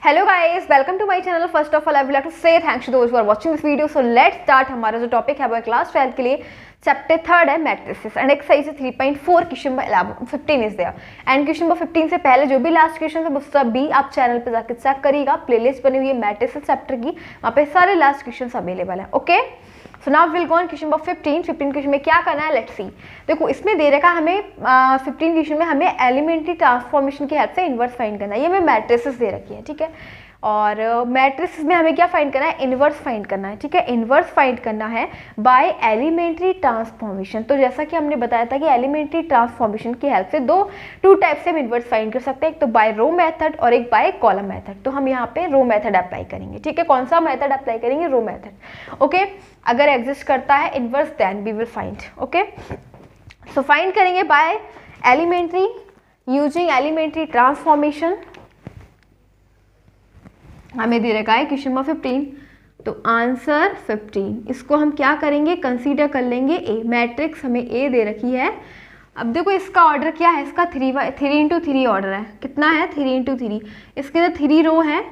Hello guys, welcome to my channel. First of all I would like to say thanks to those who are watching this video. So let's start. हमारा जो topic है वो class 12 के लिए chapter 3 है matrices and exercise 3.4 question number 15 is there and question number 15 से पहले जो भी लास्ट क्वेश्चन है वो सभी आप चैनल पे जाकर चेक करिएगा। प्लेलिस्ट बनी हुई है मैट्रिसेस चैप्टर की, वहाँ पे सारे लास्ट क्वेश्चन अवेलेबल है। Okay, so now will go on question number 15 question में क्या करना है, लेट्स सी। देखो इसमें दे रखा हमें 15 क्वेश्चन में हमें एलिमेंट्री ट्रांसफॉर्मेशन की हेल्प से इन्वर्स फाइंड करना है। ये हमें मैट्रिसेस दे रखी है, ठीक है। और मैट्रिसेस में हमें क्या फाइंड करना है, इन्वर्स फाइंड करना है, ठीक है। इन्वर्स फाइंड करना है बाय एलिमेंट्री ट्रांसफॉर्मेशन। तो जैसा कि हमने बताया था कि एलिमेंट्री ट्रांसफॉर्मेशन की हेल्प से टू टाइप से हम इन्वर्स फाइंड कर सकते हैं, एक तो बाय रो मेथड और एक बाय कॉलम मेथड। तो हम यहाँ पे रो मेथड अप्लाई करेंगे, ठीक है। कौन सा मेथड अप्लाई करेंगे, रो मेथड। ओके, अगर एग्जिस्ट करता है inverse then we will find. Okay, so find करेंगे by elementary using elementary transformation. हमें दे रखा है क्वेश्चन नंबर 15, तो आंसर 15। इसको हम क्या करेंगे, कंसीडर कर लेंगे ए। मैट्रिक्स हमें ए दे रखी है। अब देखो इसका ऑर्डर क्या है, इसका 3 × 3 ऑर्डर है। कितना है, 3 × 3। इसके अंदर 3 रो है,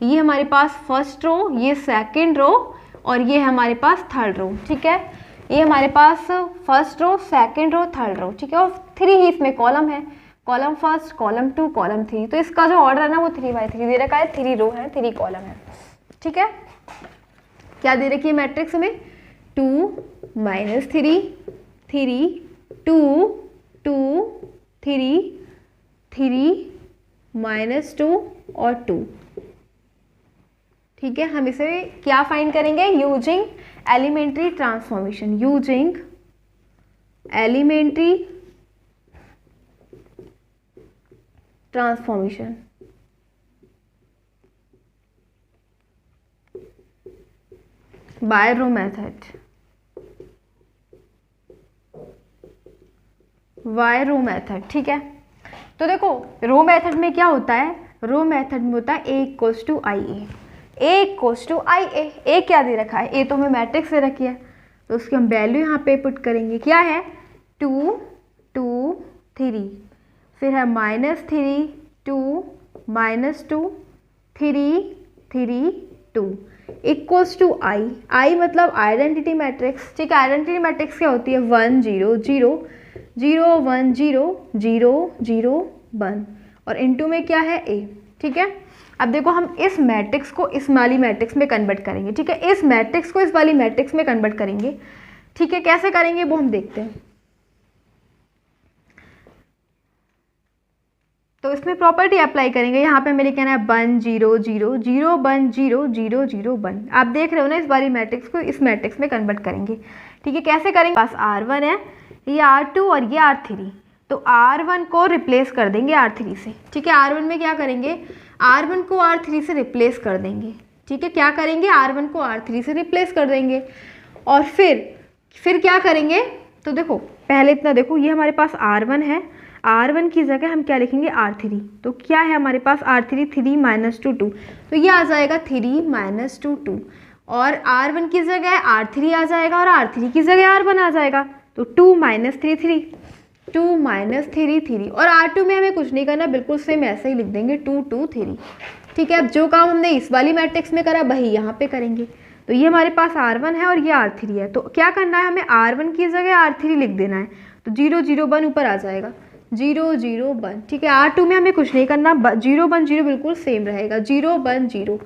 ये हमारे पास फर्स्ट रो, ये सेकेंड रो और ये हमारे पास थर्ड रो, ठीक है। ये हमारे पास first row, second row, third row, ठीक है। और 3 ही इसमें कॉलम है, कॉलम फर्स्ट, कॉलम 2, कॉलम 3। तो इसका जो ऑर्डर है ना वो 3/3 दे रखा है। 3 रो है, 3 कॉलम है, ठीक है। क्या दे रखी है मैट्रिक्स हमें, 2 - 3 3 2 2 3 3 -2 और 2, ठीक है। हम इसे क्या फाइंड करेंगे, using elementary transformation, using elementary transformation. By row method, by row method, ठीक है। तो देखो रो मेथड में क्या होता है, रो मेथड में होता है A = IA। A = IA। ए क्या दे रखा है, ए तो हमें मैट्रिक्स दे रखी है, तो उसकी हम वैल्यू यहाँ पे पुट करेंगे। क्या है, 2 2 3, फिर है -3 2 -2 3 3 2 इक्वल्स टू आई। आई मतलब आइडेंटिटी मैट्रिक्स, ठीक है। आइडेंटिटी मैट्रिक्स क्या होती है, 1 0 0 0 1 0 0 0 1 और इनटू में क्या है ए, ठीक है। अब देखो हम इस मैट्रिक्स को इस वाली मैट्रिक्स में कन्वर्ट करेंगे, ठीक है। इस मैट्रिक्स को इस वाली मैट्रिक्स में कन्वर्ट करेंगे, ठीक है। कैसे करेंगे वो हम देखते हैं। तो इसमें प्रॉपर्टी अप्लाई करेंगे। यहाँ पे मेरे कहना है 1 0 0 0 1 0 0 0 1। आप देख रहे हो ना, इस वाली मैट्रिक्स को इस मैट्रिक्स में कन्वर्ट करेंगे, ठीक है। कैसे करेंगे, पास R1 है, ये R2 और ये R3। तो R1 को रिप्लेस कर देंगे R3 से, ठीक है। R1 में क्या करेंगे, R1 को R3 से रिप्लेस कर देंगे, ठीक है। क्या करेंगे, R1 को R3 से रिप्लेस कर देंगे और फिर क्या करेंगे। तो देखो पहले इतना देखो, ये हमारे पास R1 है, R1 की जगह हम क्या लिखेंगे, R3। तो क्या है हमारे पास R3, 3 -2 2, तो ये आ जाएगा 3 -2 2 और R1 की जगह R3 आ जाएगा और R3 की जगह R1 आ जाएगा। तो 2 -3 3 2 -3 3 और R2 में हमें कुछ नहीं करना, बिल्कुल सेम ऐसे ही लिख देंगे 2 2 3, ठीक है। अब जो काम हमने इस वाली मैट्रिक्स में करा वही यहाँ पे करेंगे। तो ये हमारे पास R1 है और ये R3 है, तो क्या करना है, हमें R1 की जगह R3 लिख देना है। तो 0 0 1 ऊपर आ जाएगा, 0 0 1, ठीक है। R2 में हमें कुछ नहीं करना, 0 1 0 बिल्कुल सेम रहेगा, 0 1 0।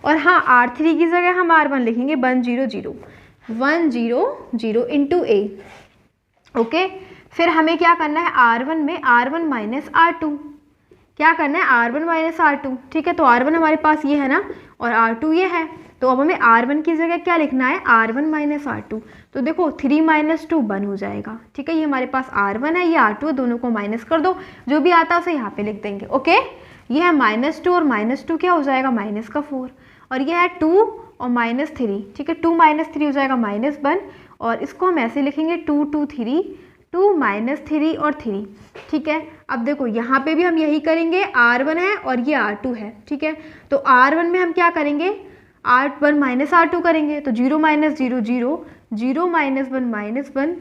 और हाँ, R3 की जगह हम R1 लिखेंगे 1 0 0 1 0 0 इंटू A। ओके, फिर हमें क्या करना है, R1 में R1 - R2, क्या करना है, R1 - R2, ठीक है। तो R1 हमारे पास ये है ना और R2 ये है, तो अब हमें R1 की जगह क्या लिखना है, R1 - R2। तो देखो 3 - 2 1 हो जाएगा, ठीक है। ये हमारे पास R1 है, ये R2 है, दोनों को माइनस कर दो, जो भी आता है उसे यहाँ पे लिख देंगे। ओके, ये है -2 और -2 क्या हो जाएगा, -4 और ये है 2 और -3, ठीक है। 2 - 3 हो जाएगा -1 और इसको हम ऐसे लिखेंगे 2 2 3 2 -3 और 3, ठीक है। अब देखो यहाँ पे भी हम यही करेंगे, R1 है और ये R2 है, ठीक है। तो R1 में हम क्या करेंगे, R1 - R2 करेंगे, तो 0 - 0 0 0 - 1 -1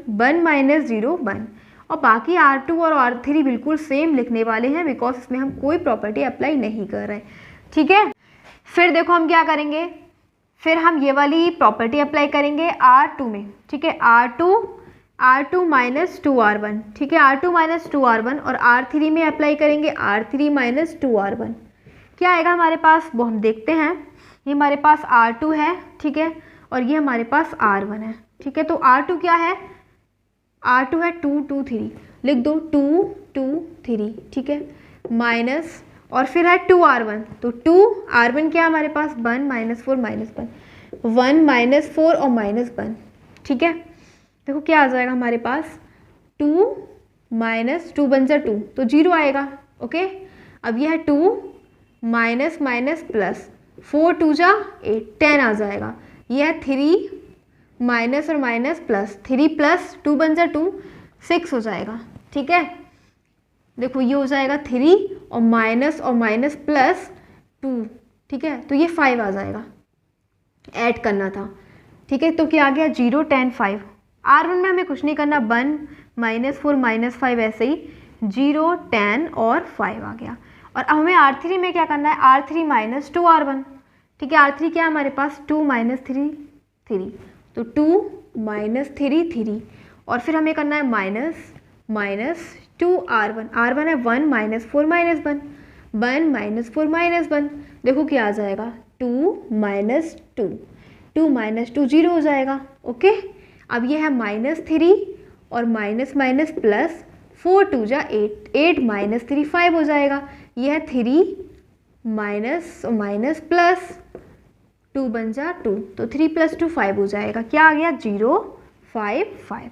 1 - 0 1 और बाकी R2 और R3 बिल्कुल सेम लिखने वाले हैं बिकॉज इसमें हम कोई प्रॉपर्टी अप्लाई नहीं कर रहे हैं, ठीक है। फिर देखो हम क्या करेंगे, फिर हम ये वाली प्रॉपर्टी अप्लाई करेंगे R2 में, ठीक है, R2 माइनस 2R1, ठीक है, R2 माइनस 2R1, और R3 में अप्लाई करेंगे R3 माइनस 2R1। क्या आएगा हमारे पास वो हम देखते हैं। ये हमारे पास R2 है, ठीक है, और ये हमारे पास R1 है, ठीक है। तो R2 क्या है, R2 है 2 2 3, लिख दो 2 2 3, ठीक है, माइनस, और फिर है 2R1, तो 2R1 क्या है हमारे पास 1 माइनस 4 माइनस 1 माइनस 4 और माइनस 1, ठीक है। देखो क्या आ जाएगा हमारे पास 2 माइनस 2 बन जा 2, तो 0 आएगा, ओके। अब यह है 2 माइनस माइनस प्लस 4 2 जा 8, 10 आ जाएगा। यह है 3 माइनस और माइनस प्लस 3 प्लस 2 बन जा 2, 6 हो जाएगा, ठीक है। देखो ये हो जाएगा 3 और माइनस प्लस 2, ठीक है, तो ये 5 आ जाएगा, ऐड करना था, ठीक है। तो क्या आ गया 0 10 5। R1 में हमें कुछ नहीं करना, 1 माइनस 4 माइनस 5, ऐसे ही 0 10 और 5 आ गया। और अब हमें R3 में क्या करना है, R3 माइनस 2R1, ठीक है। R3 क्या है हमारे पास 2 माइनस 3 3, तो 2 माइनस 3 3, और फिर हमें करना है माइनस 2R1, R1 है 1 माइनस 4 माइनस 1 माइनस 4 माइनस 1, देखो क्या आ जाएगा 2 माइनस 2 माइनस 2 0 हो जाएगा, ओके। अब ये है -3 और माइनस प्लस 4 2 जा 8 माइनस 3 5 हो जाएगा। यह है 3 माइनस प्लस 2 बन जा 2, तो 3 प्लस 2 5 हो जाएगा। क्या आ गया 0 5 5,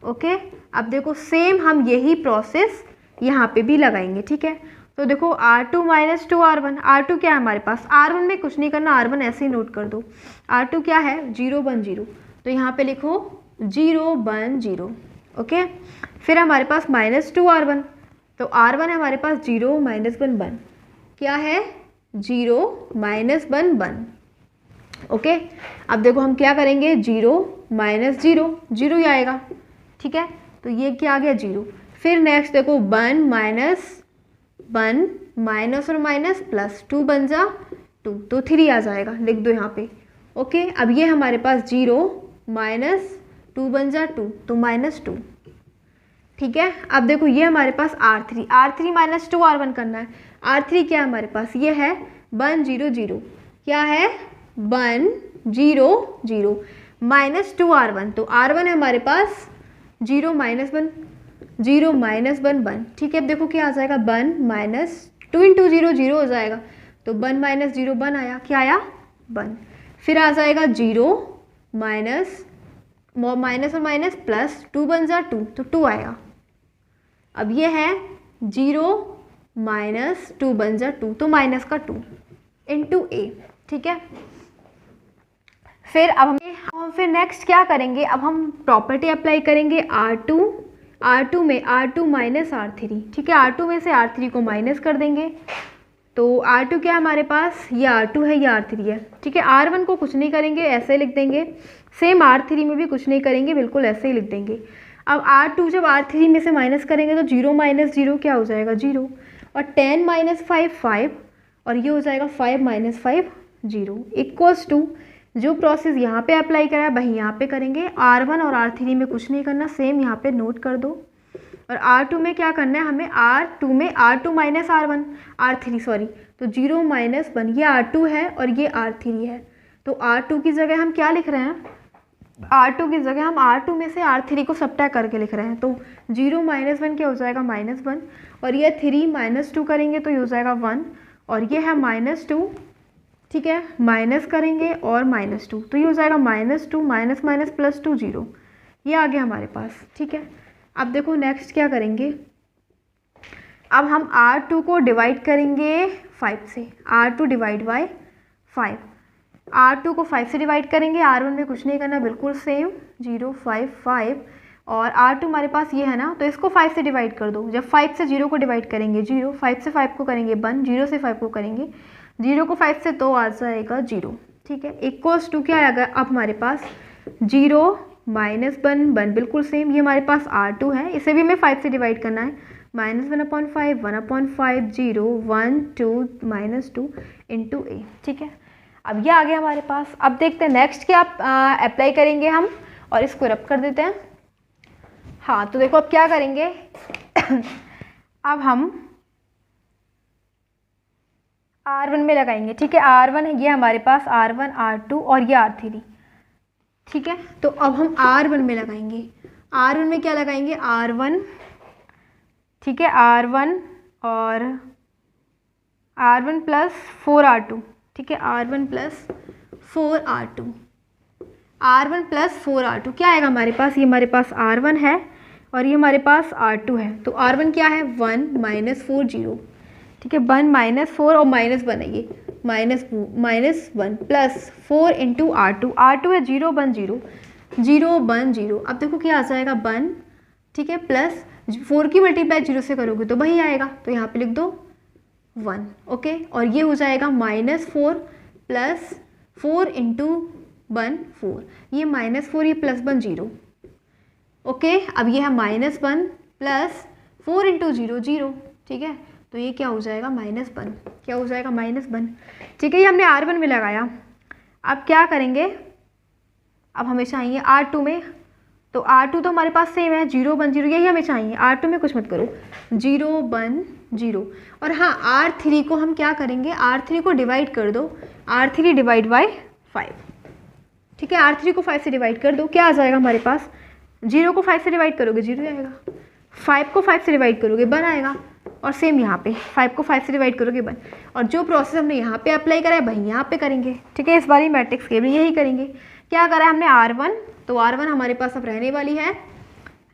ओके। अब देखो सेम हम यही प्रोसेस यहाँ पे भी लगाएंगे, ठीक है। तो देखो R2 माइनस 2R1, R2 क्या है हमारे पास, R1 में कुछ नहीं करना, R1 ऐसे ही नोट कर दो। R2 क्या है 0 1 0, तो यहाँ पे लिखो 0 1 0, ओके। फिर हमारे पास माइनस 2R1, तो R1 है हमारे पास 0 माइनस 1 1, क्या है 0 माइनस 1 1, ओके। अब देखो हम क्या करेंगे 0 माइनस 0 0 ही आएगा, ठीक है। तो ये क्या आ गया 0। फिर नेक्स्ट देखो 1 माइनस और माइनस प्लस 2 बन जा 2, तो 3 आ जाएगा, लिख दो यहाँ पे, ओके। अब ये हमारे पास 0 माइनस 2 बन जा 2, तो -2, ठीक है। अब देखो ये हमारे पास R3 माइनस 2R1 करना है। R3 क्या है हमारे पास, ये है 1 0 0, क्या है 1 0 0 माइनस 2R1, तो R1 है हमारे पास 0 माइनस 1 1, ठीक है। अब देखो क्या आ जाएगा 1 माइनस 2 इंटू 0 0 हो जाएगा, तो 1 माइनस 0 1 आया, क्या आया 1। फिर आ जाएगा 0 माइनस और माइनस प्लस 2 बन जा 2, तो 2 आएगा। अब ये है 0 माइनस 2 बन जा 2, तो माइनस का 2 इंटू a, ठीक है। फिर अब हम फिर नेक्स्ट क्या करेंगे, अब हम प्रॉपर्टी अप्लाई करेंगे R2 में R2 माइनस R3, ठीक है। R2 में से R3 को माइनस कर देंगे, तो R2 क्या है हमारे पास, ये R2 है, ये R3 है, ठीक है। R1 को कुछ नहीं करेंगे, ऐसे लिख देंगे। सेम R3 में भी कुछ नहीं करेंगे, बिल्कुल ऐसे ही लिख देंगे। अब R2 जब R3 में से माइनस करेंगे तो 0 माइनस 0 क्या हो जाएगा 0, और 10 माइनस 5 5, और ये हो जाएगा 5 माइनस 5 0 इक्वल्स टू जो प्रोसेस यहाँ पे अप्लाई करा है वही यहाँ पे करेंगे। R1 और R3 में कुछ नहीं करना, सेम यहाँ पे नोट कर दो। और R2 में क्या करना है हमें, R2 माइनस R3 सॉरी, तो 0 माइनस 1, ये R2 है और ये R3 है, तो R2 की जगह हम क्या लिख रहे हैं, R2 की जगह हम R2 में से R3 को सबट्रैक्ट करके लिख रहे हैं, तो 0 माइनस 1 क्या हो जाएगा -1, और ये 3 माइनस 2 करेंगे तो ये हो जाएगा 1, और ये है -2, ठीक है, माइनस करेंगे और -2, तो ये हो जाएगा -2 माइनस माइनस प्लस 2 0, ये आ गया हमारे पास, ठीक है। अब देखो नेक्स्ट क्या करेंगे, अब हम R2 को डिवाइड करेंगे 5 से, R2 डिवाइड बाय 5, R2 को 5 से डिवाइड करेंगे, R1 में कुछ नहीं करना, बिल्कुल सेम 0 5 5, और R2 हमारे पास ये है ना, तो इसको 5 से डिवाइड कर दो। जब 5 से 0 को डिवाइड करेंगे 0, 5 से 5 को करेंगे 1, 0 से 5 को करेंगे 0 को 5 से तो आ जाएगा 0, ठीक है। इक्वल्स टू क्या आएगा अब हमारे पास 0 माइनस 1 1, बिल्कुल सेम, ये हमारे पास R2 है, इसे भी हमें 5 से डिवाइड करना है, -1/5 1/5 0 1 2 -2 इंटू ए। ठीक है, अब ये आ गया हमारे पास। अब देखते हैं नेक्स्ट क्या अप्लाई करेंगे हम, और इसको रब कर देते हैं। हाँ, तो देखो अब क्या करेंगे अब हम R1 में लगाएंगे। ठीक है, R1 है ये हमारे पास, R1 R2 और ये R3। ठीक है, तो अब हम R1 में लगाएंगे। R1 में क्या लगाएंगे, R1। ठीक है, R1 और R1 प्लस 4R2। ठीक है, R1 plus 4R2, R1 plus 4R2 क्या आएगा हमारे पास, ये हमारे पास R1 है और ये हमारे पास R2 है। तो R1 क्या है, 1 -4 0। ठीक है, 1 -4 और -1 है ये, -1 प्लस 4 इंटू R2। R2 है 0 1 0 0 1 0। अब देखो क्या आ जाएगा 1। ठीक है, प्लस 4 की मल्टीप्लाई 0 से करोगे तो वही आएगा, तो यहाँ पे लिख दो 1। ओके, और ये हो जाएगा -4 प्लस 4 इंटू 1 4, ये -4 ये +1 0। ओके, अब ये है -1 प्लस 4 इंटू 0 0। ठीक है, तो ये क्या हो जाएगा -1, क्या हो जाएगा -1। ठीक है, ये हमने R1 में लगाया। अब क्या करेंगे, अब हमें चाहिए R2 में। तो R2 तो हमारे पास सेम है, 0 1 0, यही हमें चाहिए। R2 में कुछ मत करो, 0 1 0। और हाँ, R3 को हम क्या करेंगे, R3 को डिवाइड कर दो, R3 डिवाइड बाई 5। ठीक है, R3 को 5 से डिवाइड कर दो, क्या आ जाएगा हमारे पास, 0 को 5 से डिवाइड करोगे 0 आएगा, 5 को 5 से डिवाइड करोगे 1 आएगा, और सेम यहाँ पे 5 को 5 से डिवाइड करोगे 1। और जो प्रोसेस हमने यहाँ पे अप्लाई करा है वही यहाँ पे करेंगे। ठीक है, इस बारी मैट्रिक्स के भी यही करेंगे। क्या करा है हमने, R1, तो R1 हमारे पास अब रहने वाली है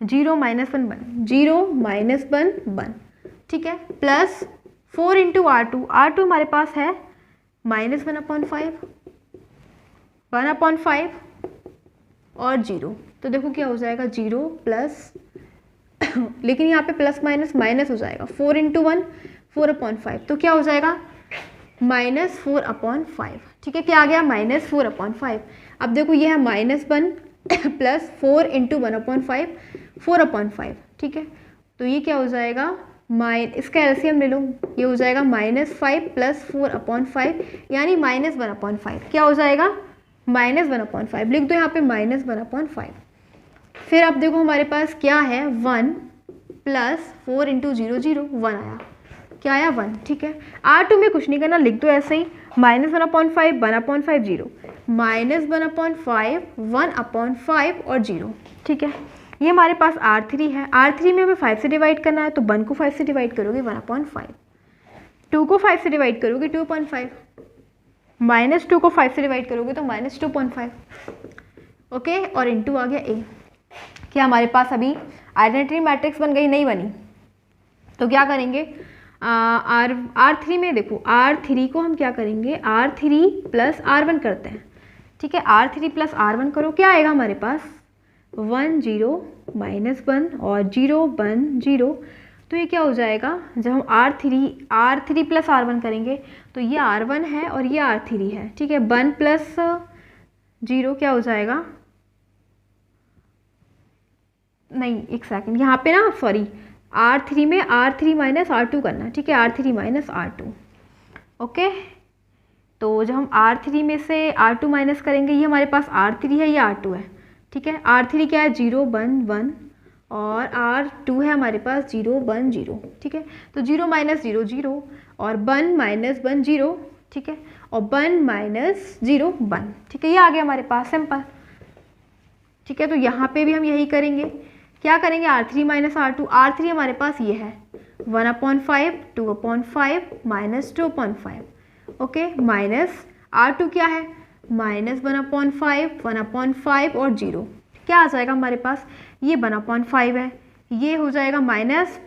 0 -1 1 0 -1 1। ठीक है, प्लस 4 इंटू R2। R2 हमारे पास है -1/5 1/5 और 0। तो देखो क्या हो जाएगा 0 प्लस लेकिन यहाँ पे प्लस माइनस माइनस हो जाएगा, 4 इंटू 1 4/5। तो क्या हो जाएगा -4/5। ठीक है, क्या आ गया, -4/5। अब देखो ये है -1 प्लस 4 इंटू 1/5 4/5। ठीक है, तो ये क्या हो जाएगा, इसका एलसीएम ले लो, ये हो जाएगा -5 प्लस 4/5 यानी -1/5। क्या हो जाएगा, -1/5। लिख दो यहाँ पे -1/5। फिर अब देखो हमारे पास क्या है, 1 प्लस 4 इंटू 0 0 1 आया, क्या आया 1। ठीक है, R2 में कुछ नहीं करना, लिख दो ऐसे ही, -1/5 1/5 0 -1/5 1/5 और 0। ठीक है, ये हमारे पास R3 है। R3 में हमें 5 से डिवाइड करना है, तो 1 को 5 से डिवाइड करोगे 1/5, 2 को 5 से डिवाइड करोगे 2/5, -2 को 5 से डिवाइड करोगे तो -2/5। ओके, और इंटू आ गया A। क्या हमारे पास अभी आइडेंटिटी मैट्रिक्स बन गई, नहीं बनी, तो क्या करेंगे, R3 में देखो, R3 को हम क्या करेंगे, R3 प्लस R1 करते हैं। ठीक है, R3 प्लस R1 करो, क्या आएगा हमारे पास, 1 0 -1 और 0 1 0। तो ये क्या हो जाएगा, जब हम R3 प्लस R1 करेंगे तो ये R1 है और ये R3 है। ठीक है, 1 प्लस 0 क्या हो जाएगा, नहीं एक सेकंड, यहाँ पे ना सॉरी, R3 में R3 माइनस R2 करना। ठीक है, R3 माइनस R2। ओके, तो जब हम R3 में से R2 माइनस करेंगे, ये हमारे पास R3 है, ये R2 है। ठीक है, R3 क्या है, 0 1 1 और R2 है हमारे पास 0 1 0। ठीक है, तो 0 - 0 0 और 1 - 1 0। ठीक है, और 1 - 0 1। ठीक है, ये आ गया हमारे पास सिंपल। ठीक है, तो यहाँ पे भी हम यही करेंगे, क्या करेंगे, R3 माइनस R2। R3 हमारे पास ये है 1/5 2/5 -2/5। ओके, माइनस R2 क्या है, -1/5 1/5 और 0। क्या आ जाएगा हमारे पास, ये 1/5 है, ये हो जाएगा माइनस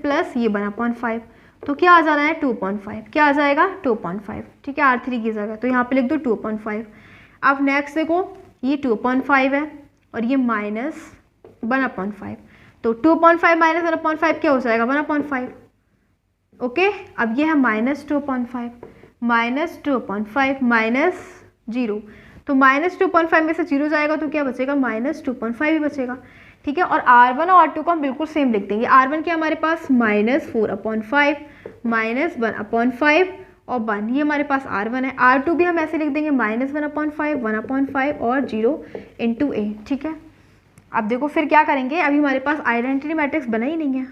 प्लस ये 1/5, तो क्या आ जाना है 2/5। क्या आ जाएगा 2/5। ठीक है, R3 की जगह, तो यहाँ पे लिख दो 2/5। अब नेक्स्ट देखो, ये 2/5 है और ये -1/5, तो 2/5 - 1/5 क्या हो जाएगा 1/5। ओके, अब ये है -2/5 -2/5 -0, तो -2/5 में से 0 जाएगा तो क्या बचेगा, -2/5 ही बचेगा। ठीक है। और R1 और R2 को हम बिल्कुल सेम लिख देंगे। R1 क्या हमारे पास -4/5 -1/5 और 1, ये हमारे पास R1 है। R2 भी हम ऐसे लिख देंगे -1/5 1/5 और 0 × A, ठीक है। अब देखो फिर क्या करेंगे, अभी हमारे पास आइडेंटिटी मैट्रिक्स बना ही नहीं है।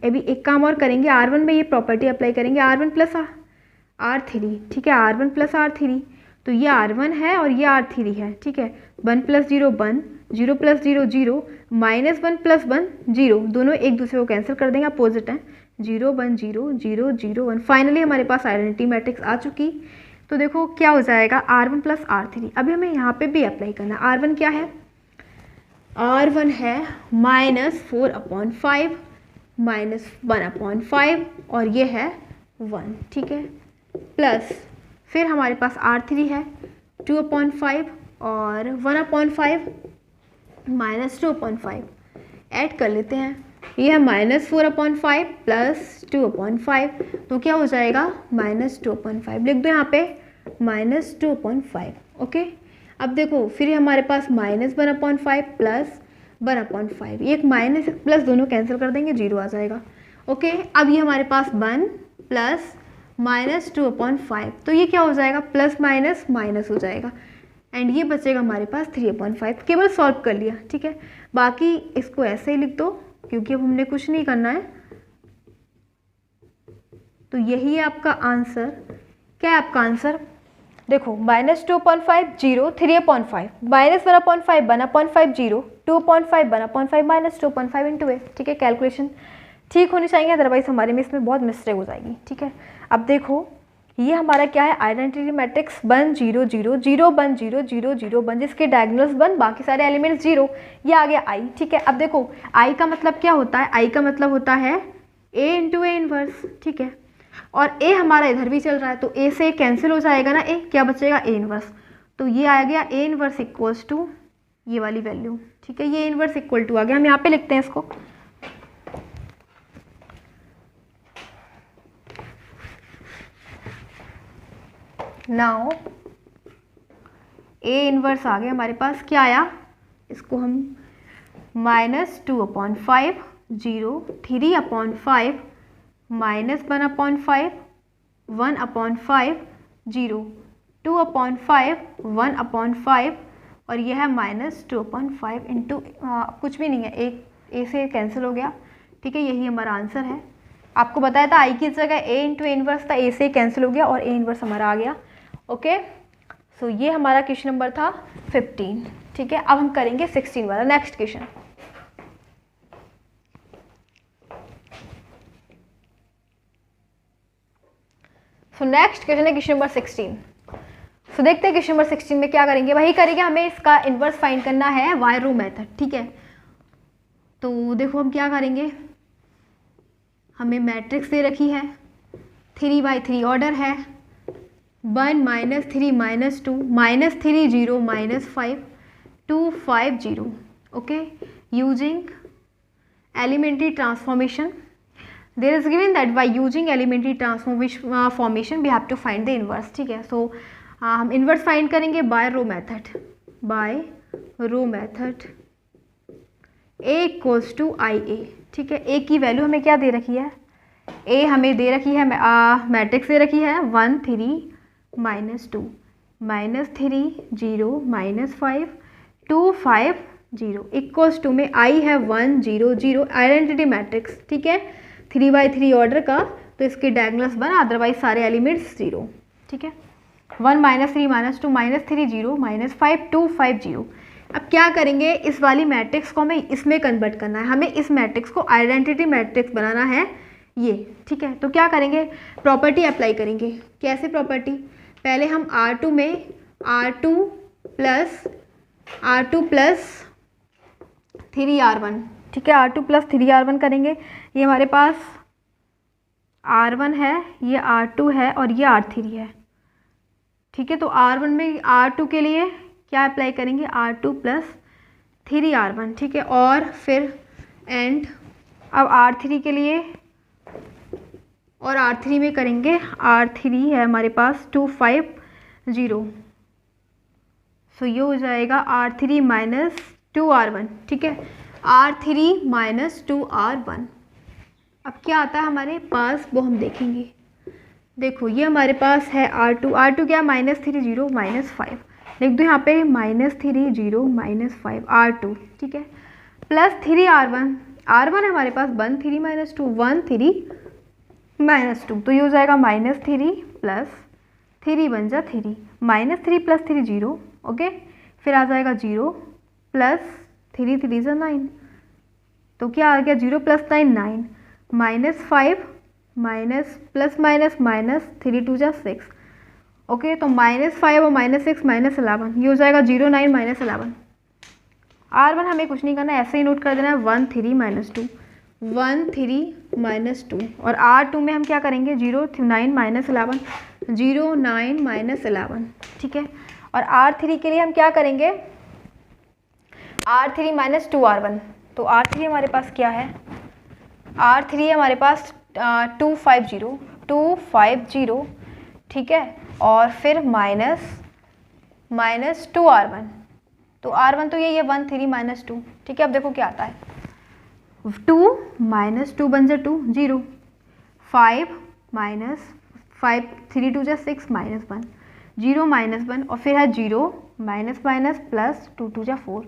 अभी एक काम और करेंगे, R1 में ये प्रॉपर्टी अप्लाई करेंगे, R1 + R3, ठीक है। R1 + R3, तो ये R1 है और ये R3 है, ठीक है। 1 + 0 1, 0 + 0 0, -1 + 1 0, दोनों एक दूसरे को कैंसिल कर देंगे, अपोजिट है। 0 1 0 0 0 1, फाइनली हमारे पास आइडेंटिटी मैट्रिक्स आ चुकी। तो देखो क्या हो जाएगा, R1 + R3। अभी हमें यहाँ पे भी अप्लाई करना है। R1 क्या है, R1 है -4/5 -1/5 और ये है 1, ठीक है। प्लस फिर हमारे पास R3 है 2/5 और 1/5 -2/5 ऐड कर लेते हैं। ये है -4/5 + 2/5, तो क्या हो जाएगा -2/5, लिख दो यहाँ पे -2/5, ओके। अब देखो फिर हमारे पास -1/5 + 1/5, एक माइनस एक प्लस दोनों कैंसिल कर देंगे, 0 आ जाएगा, ओके। अब ये हमारे पास 1 + -2/5, तो ये क्या हो जाएगा, प्लस माइनस माइनस हो जाएगा एंड ये बचेगा हमारे पास 3/5। केवल सॉल्व कर लिया, ठीक है। बाकी इसको ऐसे ही लिख दो क्योंकि अब हमने कुछ नहीं करना है। तो यही है आपका आंसर। क्या है आपका आंसर, देखो -2/5 0 3/5 -1/5 1/5 0 2/5 1/5 -2/5 × A, ठीक है। कैलकुलेशन ठीक होनी चाहिए, अदरवाइज हमारे में इसमें बहुत मिस्टेक हो जाएगी, ठीक है। अब देखो ये हमारा क्या है, आइडेंटिटी मैट्रिक्स 1 0 0 0 1 0 0 0 1, जिसके डायगोनल्स 1 बाकी सारे एलिमेंट्स 0, ये आ गया I, ठीक है। अब देखो I का मतलब क्या होता है, I का मतलब होता है A × A इनवर्स, ठीक है। और A हमारा इधर भी चल रहा है तो A से कैंसिल हो जाएगा ना, A क्या बचेगा A इनवर्स, तो ये आ गया A इनवर्स इक्वल्स टू ये वाली वैल्यू, ठीक है। ये इनवर्स इक्वल टू आ गया, हम यहाँ पे लिखते हैं इसको। नाउ A इनवर्स आ गया हमारे पास, क्या आया, इसको हम -2/5 0 3/5 -1/5 1/5 0 2/5 1/5 और यह है -2/5 इंटू कुछ भी नहीं है, एक A से कैंसिल हो गया, ठीक है। यही हमारा आंसर है। आपको बताया था I की जगह A × A इनवर्स था, A से कैंसिल हो गया और A इनवर्स हमारा आ गया, ओके। सो ये हमारा क्वेश्चन नंबर था 15, ठीक है। अब हम करेंगे 16 वाला next question. So next question है क्वेश्चन नंबर 16। सो देखते हैं क्वेश्चन नंबर 16 में क्या करेंगे, वही करेंगे, हमें इसका इन्वर्स फाइंड करना है वाई रो मेथड, ठीक है। तो देखो हम क्या करेंगे, हमें मैट्रिक्स दे रखी है, 3/3 ऑर्डर है, 1 -3 -2 -3 0 -5 2 5 0, okay. Using elementary transformation, there is given that by using elementary transformation we have to find the inverse, ठीक है। सो हम इनवर्स फाइंड करेंगे by row method, A = IA, ठीक है। A की वैल्यू हमें क्या दे रखी है, A हमें दे रखी है, मैट्रिक्स दे रखी है 1 3 -2 -3 0 -5 2 5 0 इक्वल्स टू में I है 1 0 0, आइडेंटिटी मैट्रिक्स, ठीक है। 3/3 ऑर्डर का, तो इसके डायगोनल्स 1, अदरवाइज सारे एलिमेंट्स 0, ठीक है। 1 -3 -2 -3 0 -5 2 5 0। अब क्या करेंगे, इस वाली मैट्रिक्स को हमें इसमें कन्वर्ट करना है, हमें इस मैट्रिक्स को आइडेंटिटी मैट्रिक्स बनाना है ये, ठीक है। तो क्या करेंगे, प्रॉपर्टी अप्लाई करेंगे। कैसे प्रॉपर्टी, पहले हम R2 में R2 + 3R1, ठीक है। R2 + 3R1 करेंगे, ये हमारे पास R1 है, ये R2 है और ये R3 है, ठीक है। तो R1 में R2 के लिए क्या अप्लाई करेंगे, R2 + 3R1, ठीक है। और फिर एंड अब R3 के लिए, और R3 में करेंगे, R3 है हमारे पास 2 5 0, सो ये हो जाएगा R3 - 2R1, ठीक है। R3 minus 2R1। अब क्या आता है हमारे पास वो हम देखेंगे। देखो ये हमारे पास है R2 क्या, -3 0 -5 लिख दो यहाँ पे, -3 0 -5 R2, ठीक है, प्लस 3R1, R1 है हमारे पास 1 3 -2 1 3 -2, तो ये हो जाएगा -3 प्लस 3 बन जा 3, -3 प्लस 3 0, ओके, फिर आ जाएगा 0 प्लस 3 3 जा 9, तो क्या आ गया 0 plus 9 9, -5 minus plus minus minus 3 2 जा 6, ओके, तो -5 और -6 -11, ये हो जाएगा 0 9 -11। R1 हमें कुछ नहीं करना, ऐसे ही नोट कर देना है 1 3 -2 1 3 -2, और R2 में हम क्या करेंगे 0 9 -11 0 9 -11, ठीक है, और R3 के लिए हम क्या करेंगे R3 माइनस 2R1, तो R3 हमारे पास क्या है, R3 हमारे पास 250, ठीक है, और फिर माइनस 2R1, तो R1 तो ये 1 3 -2, ठीक है। अब देखो क्या आता है, 2 -2 बन जा 2 0, 5 -5 3 2 जा 6 -1 0 -1, और फिर है 0 माइनस माइनस प्लस 2 2 जा 4,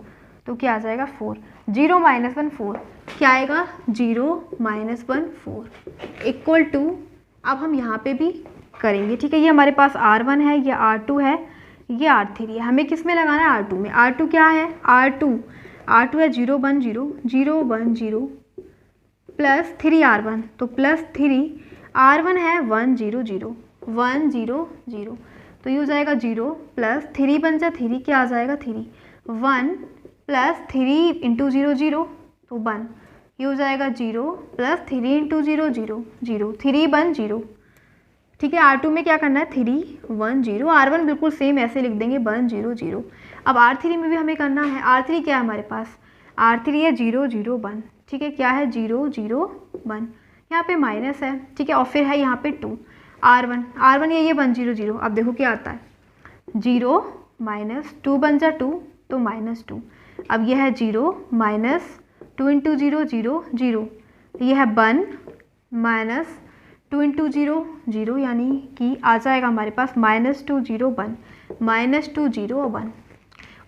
तो क्या आ जाएगा 4, 0 -1 4, क्या आएगा 0 -1 4 इक्वल टू, अब हम यहाँ पे भी करेंगे, ठीक है, ये हमारे पास R1 है, ये R2 है, ये R3 है, हमें किस में लगाना है R2 में, R2 क्या है R2 है 0 1 0 0 1 0 प्लस 3R1, तो प्लस 3 R1 है 1 0 0 1 0 0, तो ये हो जाएगा 0 प्लस 3 बन जा 3, क्या आ जाएगा 3 1 प्लस 3 इंटू 0 0, तो 1, ये हो जाएगा 0 प्लस 3 इंटू 0 0 0 3 1 0, ठीक है। R2 में क्या करना है 3 1 0, R1 बिल्कुल सेम ऐसे लिख देंगे 1 0 0। अब R3 में भी हमें करना है, R3 क्या है हमारे पास, R3 है 0 0 1, ठीक है, क्या है 0 0 1, यहाँ पे माइनस है, ठीक है, और फिर है यहाँ पे 2 R1 ये 1 0 0। अब देखो क्या आता है 0 माइनस 2 बन जा 2, तो -2, अब यह है 0 माइनस 2 इंटू 0 0 0, यह है 1 माइनस 2 इंटू 0 0, यानी कि आ जाएगा हमारे पास -2 0 1 -2 0 1,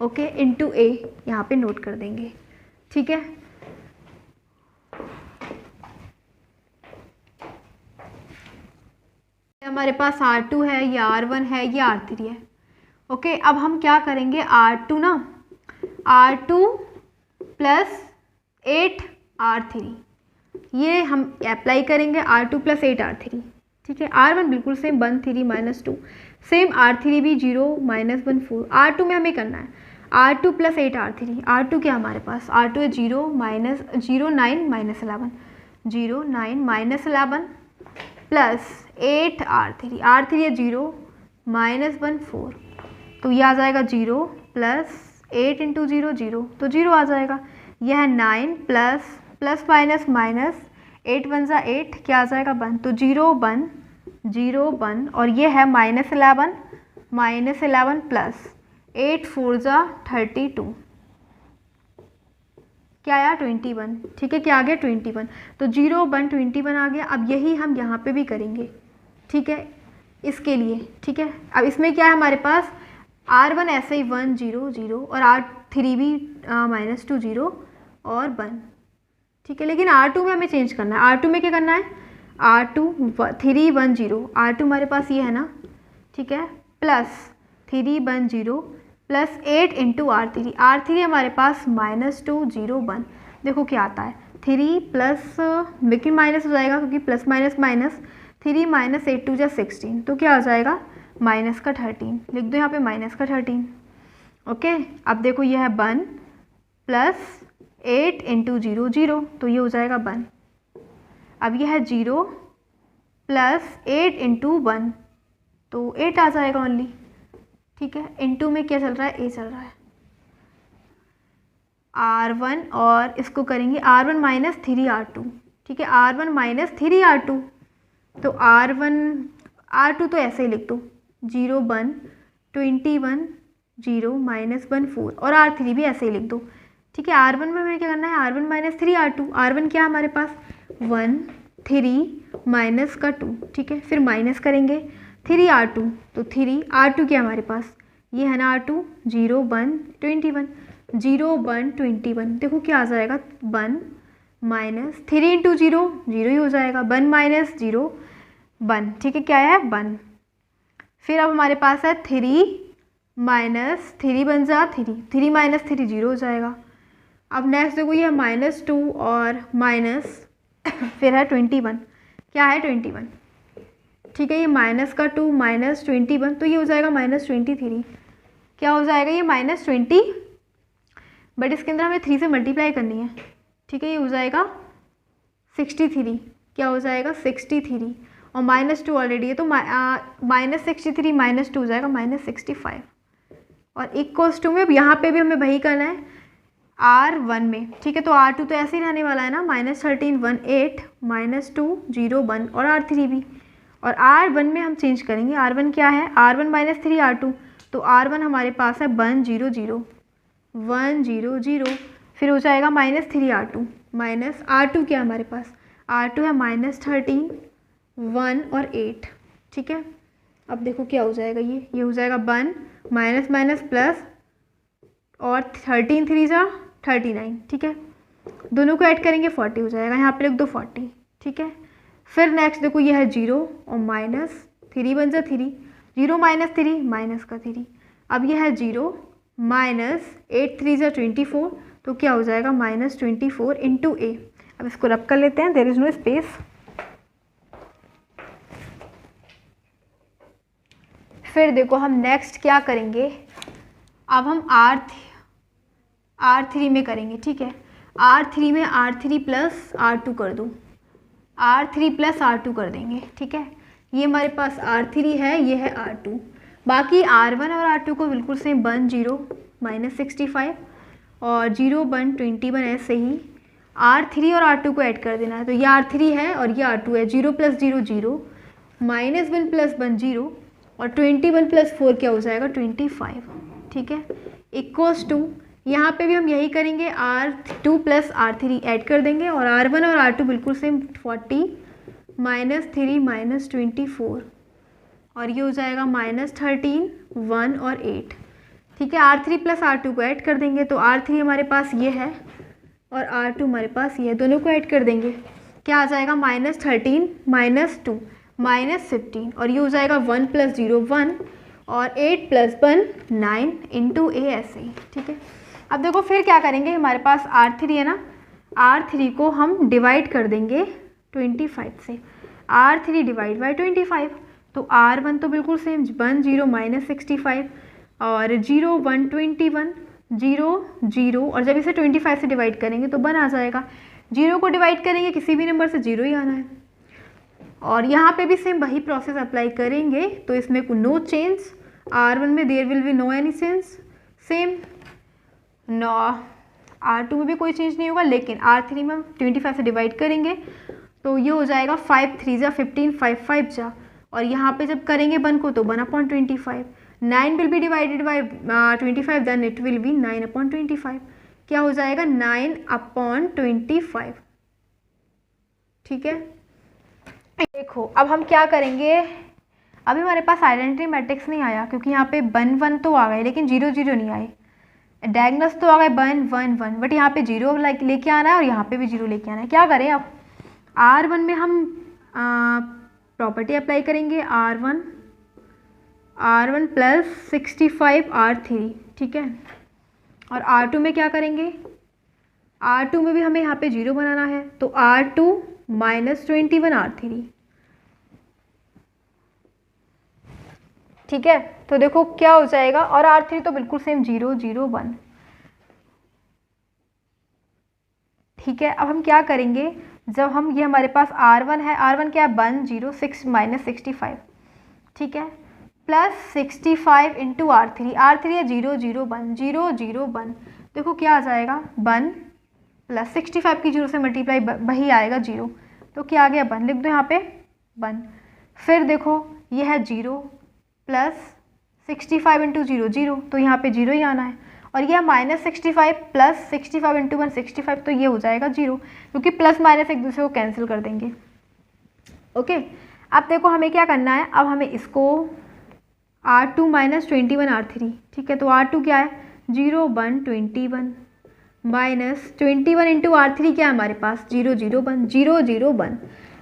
ओके, इंटू A यहाँ पे नोट कर देंगे, ठीक है। हमारे पास R2 है, ये R1 है, ये R3 है, ओके। अब हम क्या करेंगे R2 प्लस 8 R3, ये हम अप्लाई करेंगे R2 प्लस 8 R3, ठीक है। R1 बिल्कुल सेम 1 3 -2, सेम R3 भी 0 -1 4, R2 में हमें करना है R2 प्लस 8 R3, R2 क्या हमारे पास, R2 है 0 9 -11 0 9 -11 प्लस 8 R3 है 0 -1 4, तो ये आ जाएगा 0 प्लस 8 इंटू 0 0, तो 0 आ जाएगा, यह है 9 प्लस माइनस माइनस 8 1 जा 8, क्या आ जाएगा 1, तो 0 1 और ये है -11 प्लस 8 4 जा 32, क्या आया 21, ठीक है, क्या आ गया 21, तो 0 1 21 आ गया। अब यही हम यहाँ पे भी करेंगे, ठीक है, इसके लिए, ठीक है। अब इसमें क्या है हमारे पास R1 ऐसे ही 1 0 0 और R3 भी -2 0 और 1, ठीक है, लेकिन R2 में हमें चेंज करना है। R2 में क्या करना है, R2 3 1 0, R2 हमारे पास ये है ना, ठीक है, प्लस 3 1 0 प्लस 8 इंटू R3 हमारे पास -2 0 1, देखो क्या आता है 3 प्लस, लेकिन माइनस हो जाएगा क्योंकि प्लस माइनस माइनस, 3 माइनस 8 2 जा 16, तो क्या आ जाएगा माइनस का 13, लिख दो यहाँ पे माइनस का 13, ओके। अब देखो यह है 1 प्लस 8 इंटू 0 0, तो ये हो जाएगा 1, अब यह है 0 प्लस 8 इंटू 1, तो 8 आ जाएगा ओनली, ठीक है। इंटू में क्या चल रहा है, A चल रहा है, R1 और इसको करेंगे R1 माइनस 3 R2, ठीक है, R1 माइनस 3 R2, तो R2 तो ऐसे ही लिख दो 0 1 21 0 -1 4, और R3 भी ऐसे ही लिख दो, ठीक है। R1 में हमें क्या करना है, R1 माइनस 3R2। R1 क्या है हमारे पास 1 3 माइनस का 2, ठीक है। फिर माइनस करेंगे 3R2, तो 3R2 क्या हमारे पास ये है ना R2, 0 1 21, 0 1 21। देखो क्या आ जाएगा 1 माइनस 3 इंटू 0 0 ही हो जाएगा, 1 माइनस 0 1, ठीक है। क्या है 1। फिर अब हमारे पास है 3 माइनस 3 बन जा 3, 3 माइनस 3 0 हो जाएगा। अब नेक्स्ट देखो ये है -2 और माइनस फिर है 21, क्या है 21, ठीक है। ये माइनस का 2 माइनस 21, तो ये हो जाएगा -23। क्या हो जाएगा ये -20, बट इसके अंदर हमें 3 से मल्टीप्लाई करनी है, ठीक है। ये हो जाएगा 63, क्या हो जाएगा 63, और -2 ऑलरेडी है तो -63 -2 हो जाएगा -65, और इक्वल्स टू में अब यहाँ पे भी हमें वही करना है R1 में, ठीक है। तो R2 तो ऐसे ही रहने वाला है ना, -13 1 8 -2 0 1, और R3 भी, और R1 में हम चेंज करेंगे। R1 क्या है, R1 माइनस 3R2, तो R1 हमारे पास है 1 0 0 1 0 0, फिर हो जाएगा -3R2 माइनस R2 क्या हमारे पास R2 है -13 1 और 8, ठीक है। अब देखो क्या हो जाएगा ये हो जाएगा 1 माइनस माइनस प्लस, और 13 3 जा 39, ठीक है। दोनों को ऐड करेंगे 40 हो जाएगा, यहाँ पे लिख दो 40, ठीक है। फिर नेक्स्ट देखो ये है 0 और माइनस 3 बन जा 3, 0 माइनस 3 माइनस का 3। अब यह है 0 माइनस 8 3 जा 24, तो क्या हो जाएगा -24 इंटू ए। अब इसको रब कर लेते हैं, देयर इज़ नो स्पेस। फिर देखो हम नेक्स्ट क्या करेंगे, अब हम R3 में करेंगे, ठीक है। R3 में R3 प्लस R2 कर दो, R3 प्लस R2 कर देंगे, ठीक है। ये हमारे पास R3 है, ये है R2, बाकी R1 और R2 को बिल्कुल सेम 1 0 -65 और 0 1 21 ऐसे ही R3 और R2 को ऐड कर देना है। तो ये R3 है और ये R2 है, 0 प्लस 0 0 -1 प्लस 1 0, और 21 प्लस 4 क्या हो जाएगा 25, ठीक है। इक्वल्स टू यहाँ पे भी हम यही करेंगे, R2 प्लस R3 ऐड कर देंगे, और R1 और R2 बिल्कुल सेम 40 -3 -24, और ये हो जाएगा -13 1 और 8, ठीक है। R3 प्लस R2 को ऐड कर देंगे, तो R3 हमारे पास ये है और R2 हमारे पास ये है, दोनों को ऐड कर देंगे, क्या आ जाएगा -13 -2 -15, और ये हो जाएगा 1 प्लस 0 1 और 8 प्लस 1 9 इंटू ए ऐसे ही, ठीक है। अब देखो फिर क्या करेंगे, हमारे पास R3 है ना, R3 को हम डिवाइड कर देंगे 25 से, R3 डिवाइड बाई 25, तो R1 तो बिल्कुल सेम 1 0 -65 और 0 1 21 0 0, और जब इसे 25 से डिवाइड करेंगे तो 1 आ जाएगा। 0 को डिवाइड करेंगे किसी भी नंबर से 0 ही आना है, और यहाँ पे भी सेम वही प्रोसेस अप्लाई करेंगे, तो इसमें नो चेंज। R1 में there will be no any change, same no. R2 में भी कोई चेंज नहीं होगा, लेकिन R3 में हम 25 से डिवाइड करेंगे, तो ये हो जाएगा 5 3 जा 15 5 5 जा, और यहाँ पे जब करेंगे 1 को तो 1/25, 9 will be divided by 25, then it will be 9/25, क्या हो जाएगा 9/25, ठीक है। देखो अब हम क्या करेंगे, अभी हमारे पास आइडेंटिटी मैट्रिक्स नहीं आया, क्योंकि यहाँ पे 1 1 तो आ गए लेकिन 0 0 नहीं आए, डायगोनल्स तो आ गए 1 1 1, बट यहाँ पे 0 लेके आना है और यहाँ पे भी 0 लेके आना है। क्या करें, अब R1 में हम प्रॉपर्टी अप्लाई करेंगे, R1 प्लस 65 R3, ठीक है। और R2 में क्या करेंगे, R2 में भी हमें यहाँ पे 0 बनाना है, तो R2 माइनस 21 R3, ठीक है। तो देखो क्या हो जाएगा, और R3 तो बिल्कुल सेम 0 0 1, ठीक है। अब हम क्या करेंगे, जब हम ये हमारे पास R1 है, R1 क्या है 1 0 6 -65, ठीक है, प्लस 65 इंटू R3 है 0 0 1 0 0 1, देखो क्या आ जाएगा 1 प्लस 65 की 0 से मल्टीप्लाई वही आएगा 0, तो क्या आ गया 1, लिख दो यहाँ पे 1। फिर देखो ये है 0 प्लस 65 इंटू 0 0, तो यहाँ पे 0 ही आना है, और ये -65 प्लस 65 इंटू 1 65, तो ये हो जाएगा 0, क्योंकि प्लस माइनस एक दूसरे को कैंसिल कर देंगे। ओके, अब देखो हमें क्या करना है, अब हमें इसको R2 माइनस 21 R3, ठीक है, तो R2 क्या है 0 1 21 माइनस 21 इंटू R3 क्या है हमारे पास 0 0 1 0 0 1,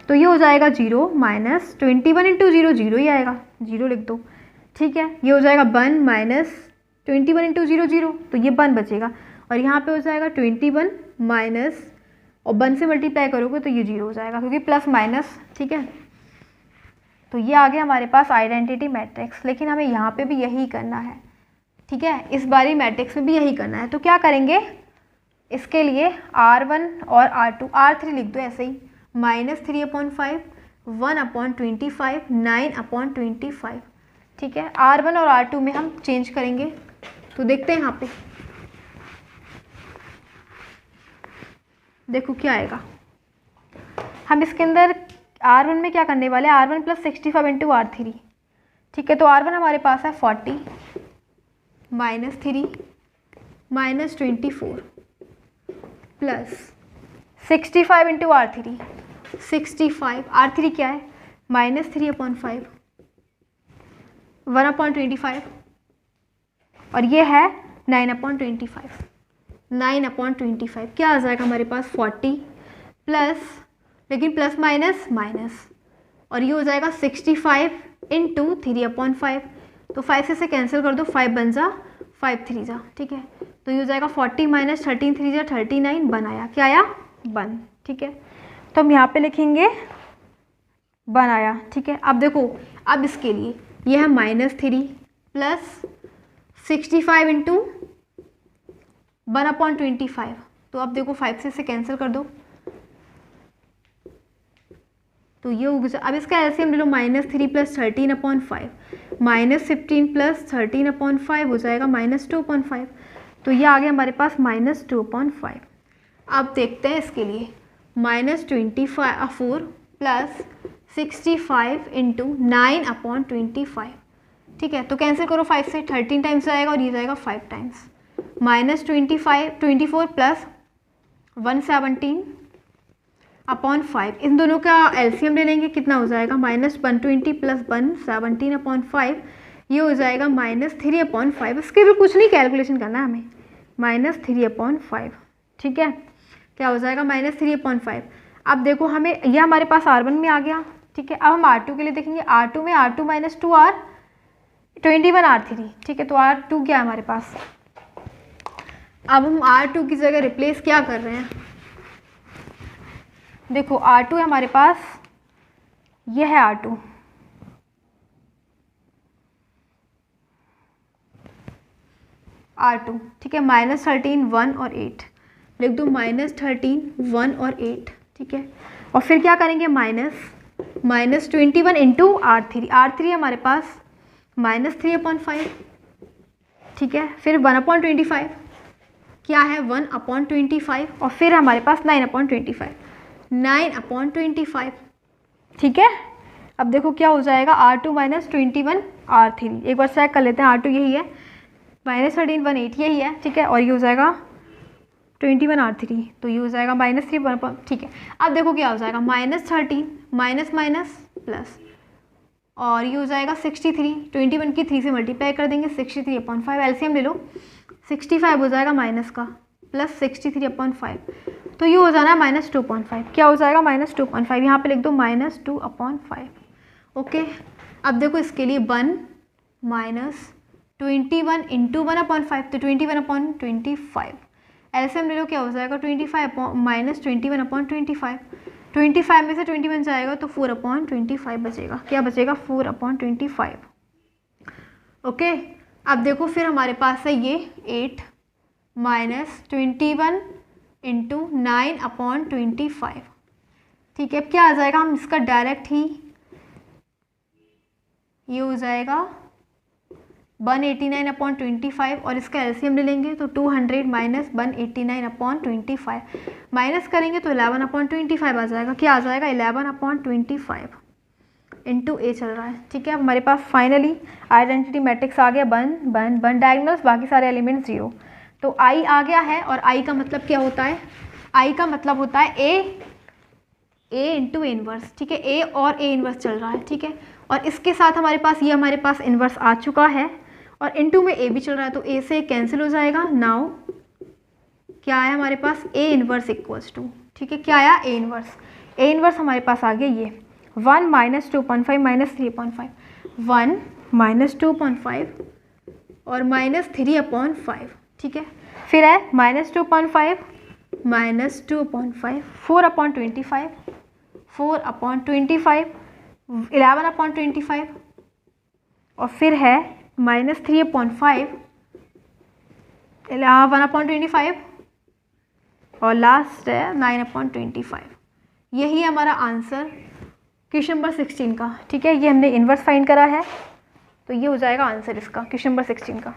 तो ये हो जाएगा 0 माइनस 21 इंटू 0 0 ही आएगा, 0 लिख दो, ठीक है। ये हो जाएगा 1 माइनस 21 इंटू 0 0, तो ये 1 बचेगा, और यहाँ पे हो जाएगा 21 माइनस, और 1 से मल्टीप्लाई करोगे तो ये 0 हो जाएगा, क्योंकि प्लस माइनस, ठीक है। तो ये आ गया हमारे पास आइडेंटिटी मैट्रिक्स, लेकिन हमें यहाँ पे भी यही करना है, ठीक है, इस बारी मैट्रिक्स में भी यही करना है। तो क्या करेंगे, इसके लिए R1 और R2, R3 लिख दो ऐसे ही, -3/5 1/25 9/25, ठीक है। R1 और R2 में हम चेंज करेंगे, तो देखते हैं यहाँ पे, देखो क्या आएगा। हम इसके अंदर R1 में क्या करने वाले हैं, R1 प्लस 65 इंटू R3, ठीक है। तो R1 हमारे पास है 40 -3 -24 प्लस 65 इंटू R3 65, R3 क्या है -3/5 1/25, और ये है 9/25 9/25, क्या आ जाएगा हमारे पास 40 प्लस, लेकिन प्लस माइनस माइनस, और ये हो जाएगा 65 इंटू 3/5, तो 5 से कैंसिल कर दो, 5 बन जा 5 3 जा, ठीक है। तो ये हो जाएगा 40 माइनस 13 3 जा 39, 1 आया, क्या आया 1, ठीक है। तो हम यहाँ पे लिखेंगे 1 आया, ठीक है। अब देखो, अब इसके लिए ये है -3 प्लस 65 इंटू 1/25, तो अब देखो 5 से कैंसिल कर दो, तो ये हो गया। अब इसका एलसीएम ले लो, -3 प्लस 13/5 -15 प्लस 13/5 हो जाएगा -2/5, तो ये आ गया हमारे पास -2/5। अब देखते हैं इसके लिए, -24 प्लस 65 इंटू 9/25, ठीक है। तो कैंसिल करो 5 से, 13 टाइम्स आएगा और ये जाएगा 5 टाइम्स, -24 प्लस 117/5, इन दोनों का एलसीएम ले लेंगे, कितना हो जाएगा -120 प्लस 117/5, ये हो जाएगा -3/5। इसके भी कुछ नहीं कैलकुलेशन करना है हमें, -3/5, ठीक है, क्या हो जाएगा -3/5। अब देखो हमें यह हमारे पास R1 में आ गया, ठीक है। अब हम R2 के लिए देखेंगे, R2 में R2 माइनस 2R 21 R3, ठीक है। तो R2 क्या है हमारे पास, अब हम R2 की जगह रिप्लेस क्या कर रहे हैं, देखो R2 है हमारे पास, यह है R2, ठीक है, -13 1 और 8 लिख दो, -13 1 और 8, ठीक है। और फिर क्या करेंगे, -21 इंटू R3 हमारे पास -3/5, ठीक है। फिर 1/25 क्या है 1/25, और फिर हमारे पास 9/25, ठीक है। अब देखो क्या हो जाएगा, R2 माइनस 21 R3, एक बार चेक कर लेते हैं, R2 यही है, -13 1 8 यही है, ठीक है। और ये हो जाएगा 21 R3, तो ये हो जाएगा -3 1, ठीक है। अब देखो क्या हो जाएगा, -13 माइनस माइनस प्लस, और ये हो जाएगा 63, 21 की 3 से मल्टीप्लाई कर देंगे, 63/5, एलसीएम ले लो, 65 हो जाएगा माइनस का प्लस 63/5, तो ये हो जाना है -2/5, क्या हो जाएगा -2/5, यहाँ पे लिख दो -2/5, ओके। अब देखो इसके लिए 1 माइनस 21 इंटू 1/5, तो 21/25, एलसीएम ले लो, क्या हो जाएगा 25 माइनस 21/25, 25 में से 21 जाएगा तो 4/25 बचेगा, क्या बचेगा 4/25, ओके। अब देखो फिर हमारे पास है ये 8 माइनस 21 इंटू 9/25, ठीक है। अब क्या आ जाएगा, हम इसका डायरेक्ट ही ये हो जाएगा 189/25, और इसका एलसीएम ले लेंगे तो 200 माइनस 189/25, माइनस करेंगे तो 11/25 आ जाएगा, क्या आ जाएगा 11/25 इंटू ए चल रहा है, ठीक है। अब हमारे पास फाइनली आइडेंटिटी मैट्रिक्स आ गया 1 1 1 डायगोनल्स, बाकी सारे एलिमेंट्स 0। तो आई आ गया है, और आई का मतलब क्या होता है, आई का मतलब होता है ए इंटू ए इनवर्स, ठीक है, ए और ए इनवर्स चल रहा है, ठीक है, और इसके साथ हमारे पास ये हमारे पास इनवर्स आ चुका है, और इनटू में ए भी चल रहा है, तो ए से कैंसिल हो जाएगा। नाउ क्या आया हमारे पास, ए इनवर्स इक्वल्स टू, ठीक है, क्या आया, ए इनवर्स हमारे पास आ गया ये 1 माइनस 2.5 माइनस 3.5, 1 माइनस 2.5 और माइनस 3/5, ठीक है, फिर है माइनस 2.5 माइनस 2/5, 4/25, 4/25, 11/25, और फिर है माइनस 3/5, 1/25, और लास्ट है 9/25। यही है हमारा आंसर क्वेश्चन नंबर 16 का, ठीक है, ये हमने इन्वर्स फाइंड करा है, तो ये हो जाएगा आंसर इसका क्वेश्चन नंबर 16 का।